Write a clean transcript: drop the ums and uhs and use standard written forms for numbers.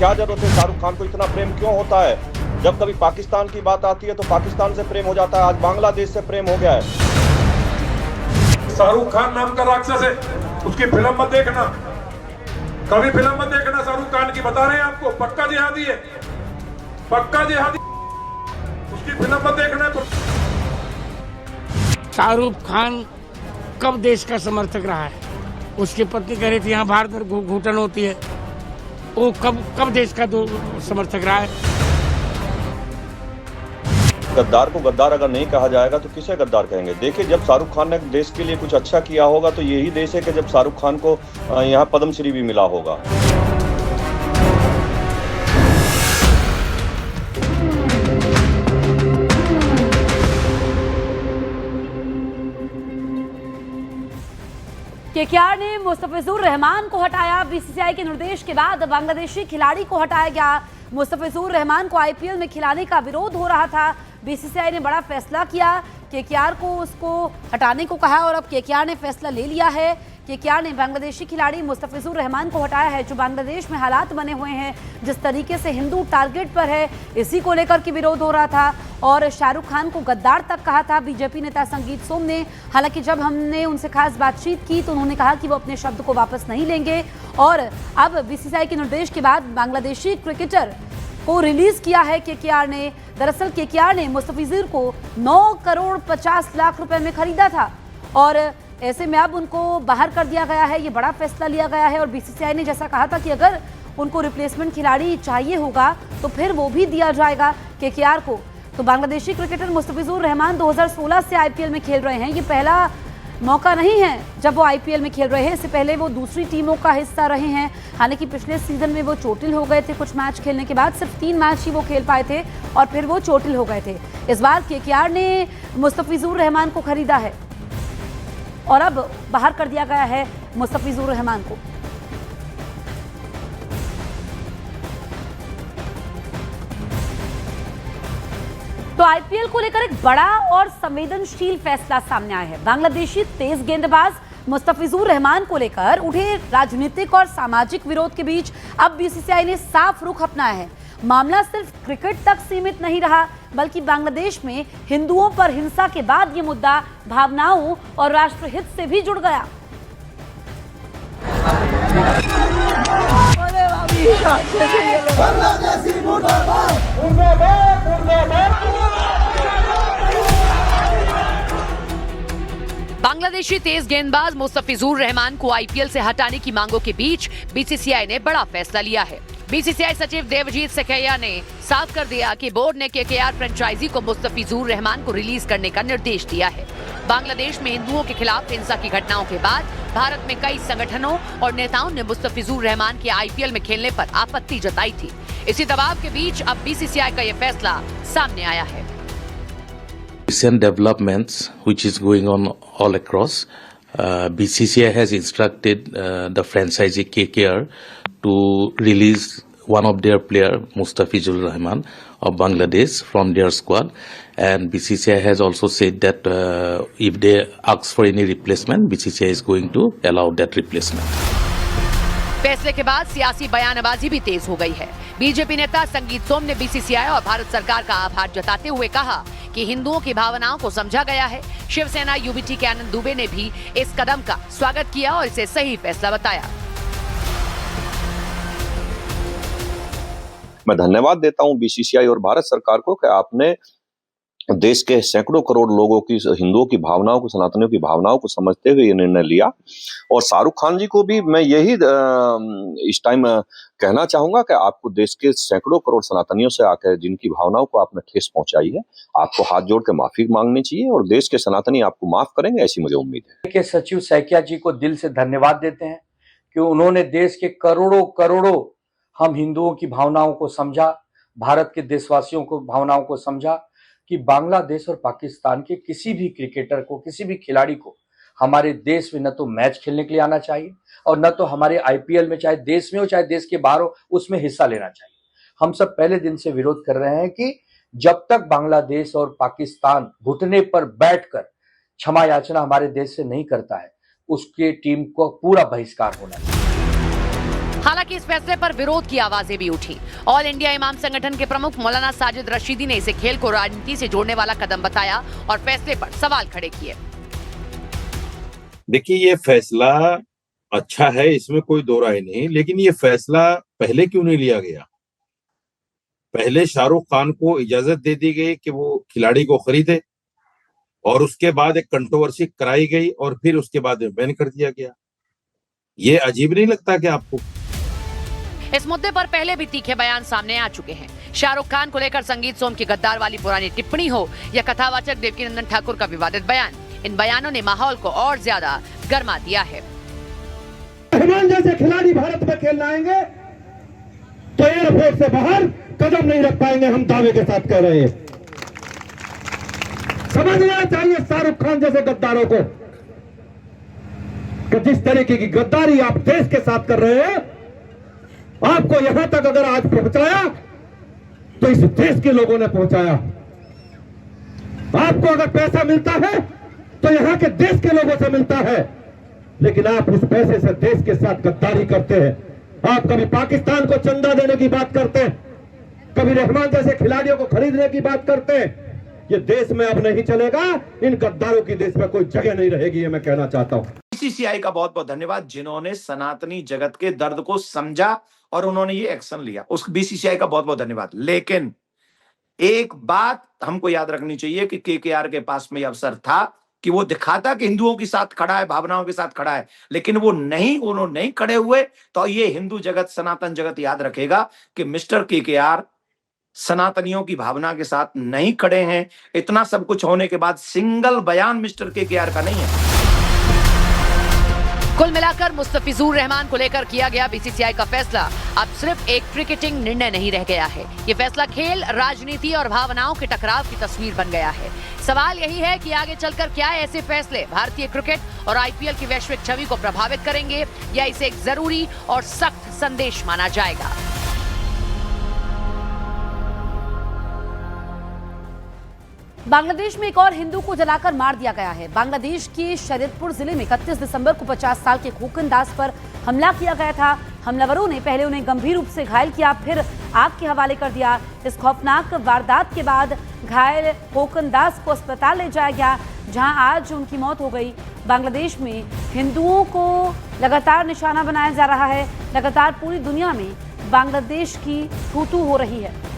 क्या जरूरत है? शाहरुख खान को इतना प्रेम क्यों होता है? जब कभी पाकिस्तान की बात आती है तो पाकिस्तान से प्रेम हो जाता है, आज बांग्लादेश से प्रेम हो गया है। शाहरुख खान नाम का राक्षस है, उसकी फिल्म मत देखना, कभी फिल्म मत देखना शाहरुख खान की, बता रहे हैं आपको, पक्का जिहादी है, पक्का जिहादी, उसकी फिल्म मत देखना। शाहरुख खान कब देश का समर्थक रहा है? उसकी पत्नी कह रही थी यहाँ भारत में घुटन होती है, वो कब देश का समर्थक रहा है? गद्दार को गद्दार अगर नहीं कहा जाएगा तो किसे गद्दार कहेंगे? देखिए, जब शाहरुख खान ने देश के लिए कुछ अच्छा किया होगा तो यही देश है कि जब शाहरुख खान को यहाँ पद्मश्री भी मिला होगा। केकेआर ने मुस्तफिजुर रहमान को हटाया। बीसीसीआई के निर्देश के बाद बांग्लादेशी खिलाड़ी को हटाया गया। मुस्तफिजुर रहमान को आईपीएल में खिलाने का विरोध हो रहा था। बीसीसीआई ने बड़ा फैसला किया, केकेआर को उसको हटाने को कहा और अब केकेआर ने फैसला ले लिया है। केकेआर ने बांग्लादेशी खिलाड़ी मुस्तफिजुर रहमान को हटाया है। जो बांग्लादेश में हालात बने हुए हैं, जिस तरीके से हिंदू टारगेट पर है, इसी को लेकर के विरोध हो रहा था और शाहरुख खान को गद्दार तक कहा था बीजेपी नेता संगीत सोम ने। हालांकि जब हमने उनसे खास बातचीत की तो उन्होंने कहा कि वो अपने शब्द को वापस नहीं लेंगे और अब बीसीसीआई के निर्देश के बाद बांग्लादेशी क्रिकेटर को रिलीज किया है केकेआर ने। दरअसल केकेआर ने मुस्तफिजुर को 9 करोड़ 50 लाख रुपए में खरीदा था और ऐसे में अब उनको बाहर कर दिया गया है। ये बड़ा फैसला लिया गया है और बीसीसीआई ने जैसा कहा था कि अगर उनको रिप्लेसमेंट खिलाड़ी चाहिए होगा तो फिर वो भी दिया जाएगा केकेआर को। तो बांग्लादेशी क्रिकेटर मुस्तफिजुर रहमान 2016 से आईपीएल में खेल रहे हैं। ये पहला मौका नहीं है जब वो आईपीएल में खेल रहे हैं। इससे पहले वो दूसरी टीमों का हिस्सा रहे हैं। हालांकि पिछले सीजन में वो चोटिल हो गए थे। कुछ मैच खेलने के बाद सिर्फ 3 मैच ही वो खेल पाए थे और फिर वो चोटिल हो गए थे। इस बार केकेआर ने मुस्तफिजुर रहमान को खरीदा है और अब बाहर कर दिया गया है मुस्तफिजुर रहमान को। तो आईपीएल को लेकर एक बड़ा और संवेदनशील फैसला सामने आया है। बांग्लादेशी तेज गेंदबाज मुस्तफिजुर रहमान को लेकर उठे राजनीतिक और सामाजिक विरोध के बीच अब बीसीसीआई ने साफ रुख अपनाया है। मामला सिर्फ क्रिकेट तक सीमित नहीं रहा, बल्कि बांग्लादेश में हिंदुओं पर हिंसा के बाद ये मुद्दा भावनाओं और राष्ट्रहित से भी जुड़ गया। बांग्लादेशी तेज गेंदबाज मुस्तफिजुर रहमान को आईपीएल से हटाने की मांगों के बीच बीसीसीआई ने बड़ा फैसला लिया है। बीसीसीआई सचिव देवजीत सकैया ने साफ कर दिया कि बोर्ड ने केकेआर फ्रेंचाइजी को मुस्तफिजुर रहमान को रिलीज करने का निर्देश दिया है। बांग्लादेश में हिंदुओं के खिलाफ हिंसा की घटनाओं के बाद भारत में कई संगठनों और नेताओं ने मुस्तफिजुर रहमान के आईपीएल में खेलने पर आपत्ति जताई थी। इसी दबाव के बीच अब बीसीसीआई का ये फैसला सामने आया है। Recent developments which is going on all across, BCCI has instructed the franchisee KKR to release one of their player Mustafizur Rahman of Bangladesh from their squad, and BCCI has also said that if they ask for any replacement, BCCI is going to allow that replacement. फैसले के बाद सियासी बयानबाजी भी तेज हो गई है। BJP नेता संगीत सोम ने बीसीसीआई और भारत सरकार का आभार जताते हुए कहा कि हिंदुओं की भावनाओं को समझा गया है। शिवसेना यूबीटी के आनंद दुबे ने भी इस कदम का स्वागत किया और इसे सही फैसला बताया। मैं धन्यवाद देता हूं बीसीसीआई और भारत सरकार को कि आपने देश के सैकड़ों करोड़ लोगों की, हिंदुओं की भावनाओं को, सनातनियों की भावनाओं को समझते हुए ये निर्णय लिया। और शाहरुख खान जी को भी मैं यही इस टाइम कहना चाहूंगा कि आपको देश के सैकड़ों करोड़ सनातनियों से आकर जिनकी भावनाओं को आपने ठेस पहुंचाई है, आपको हाथ जोड़ के माफी मांगनी चाहिए और देश के सनातनी आपको माफ करेंगे, ऐसी मुझे उम्मीद है। के सचिव सैकिया जी को दिल से धन्यवाद देते हैं कि उन्होंने देश के करोड़ों करोड़ों हम हिंदुओं की भावनाओं को समझा, भारत के देशवासियों को भावनाओं को समझा कि बांग्लादेश और पाकिस्तान के किसी भी क्रिकेटर को, किसी भी खिलाड़ी को हमारे देश में न तो मैच खेलने के लिए आना चाहिए और न तो हमारे आईपीएल में, चाहे देश में हो चाहे देश के बाहर हो, उसमें हिस्सा लेना चाहिए। हम सब पहले दिन से विरोध कर रहे हैं कि जब तक बांग्लादेश और पाकिस्तान घुटने पर बैठकर क्षमा याचना हमारे देश से नहीं करता है, उसके टीम को पूरा बहिष्कार होना चाहिए। हालांकि इस फैसले पर विरोध की आवाजें भी उठी। ऑल इंडिया इमाम संगठन के प्रमुख मौलाना साजिद रशीदी ने इसे खेल को राजनीति से जोड़ने वाला कदम बताया और फैसले पर सवाल खड़े किए। देखिए, ये फैसला अच्छा है, इसमें कोई दो राय नहीं, लेकिन ये फैसला पहले क्यों नहीं लिया गया? पहले शाहरुख खान को इजाजत दे दी गई कि वो खिलाड़ी को खरीदे और उसके बाद एक कंट्रोवर्सी कराई गई और फिर उसके बाद बैन कर दिया गया। ये अजीब नहीं लगता कि आपको? इस मुद्दे पर पहले भी तीखे बयान सामने आ चुके हैं। शाहरुख खान को लेकर संगीत सोम की गद्दार वाली पुरानी टिप्पणी हो या कथावाचक देवकीनंदन ठाकुर का विवादित बयान, इन बयानों ने माहौल को और ज्यादा गर्मा दिया है। रहमान जैसे खिलाड़ी भारत में खेलने आएंगे तो एयरपोर्ट से बाहर कदम नहीं रख पाएंगे, हम दावे के साथ कह रहे हैं। समझना चाहिए शाहरुख खान जैसे गद्दारों को कि जिस तरीके की गद्दारी आप देश के साथ कर रहे हैं, आपको यहां तक अगर आज पहुंचाया तो इस देश के लोगों ने पहुंचाया। आपको अगर पैसा मिलता है तो यहां के देश के लोगों से मिलता है, लेकिन आप उस पैसे से देश के साथ गद्दारी करते हैं। आप कभी पाकिस्तान को चंदा देने की बात करते हैं, कभी रहमान जैसे खिलाड़ियों को खरीदने की बात करते हैं। ये देश में अब नहीं चलेगा, इन गद्दारों की देश में कोई जगह नहीं रहेगी, ये मैं कहना चाहता हूं। बीसीसीआई का बहुत बहुत धन्यवाद, जिन्होंने सनातनी जगत के दर्द को समझा और उन्होंने ये एक्शन लिया, उस बीसीसीआई का बहुत बहुत धन्यवाद। लेकिन एक बात हमको याद रखनी चाहिए कि केकेआर के पास में अवसर था कि वो दिखाता कि हिंदुओं के साथ खड़ा है, भावनाओं के साथ खड़ा है, लेकिन उन्होंने नहीं खड़े हुए। तो ये हिंदू जगत, सनातन जगत याद रखेगा कि मिस्टर केकेआर सनातनियों की भावना के साथ नहीं खड़े हैं। इतना सब कुछ होने के बाद सिंगल बयान मिस्टर केकेआर का नहीं है। कुल मिलाकर मुस्तफिजुर रहमान को लेकर किया गया बीसीसीआई का फैसला अब सिर्फ एक क्रिकेटिंग निर्णय नहीं रह गया है। ये फैसला खेल, राजनीति और भावनाओं के टकराव की तस्वीर बन गया है। सवाल यही है कि आगे चलकर क्या ऐसे फैसले भारतीय क्रिकेट और आईपीएल की वैश्विक छवि को प्रभावित करेंगे या इसे एक जरूरी और सख्त संदेश माना जाएगा। बांग्लादेश में एक और हिंदू को जलाकर मार दिया गया है। बांग्लादेश के शरीयतपुर जिले में 31 दिसंबर को 50 साल के खोकन दास पर हमला किया गया था। हमलावरों ने पहले उन्हें गंभीर रूप से घायल किया, फिर आग के हवाले कर दिया। इस खौफनाक वारदात के बाद घायल खोकन दास को अस्पताल ले जाया गया, जहां आज उनकी मौत हो गई। बांग्लादेश में हिंदुओं को लगातार निशाना बनाया जा रहा है। लगातार पूरी दुनिया में बांग्लादेश की थू-थू हो रही है।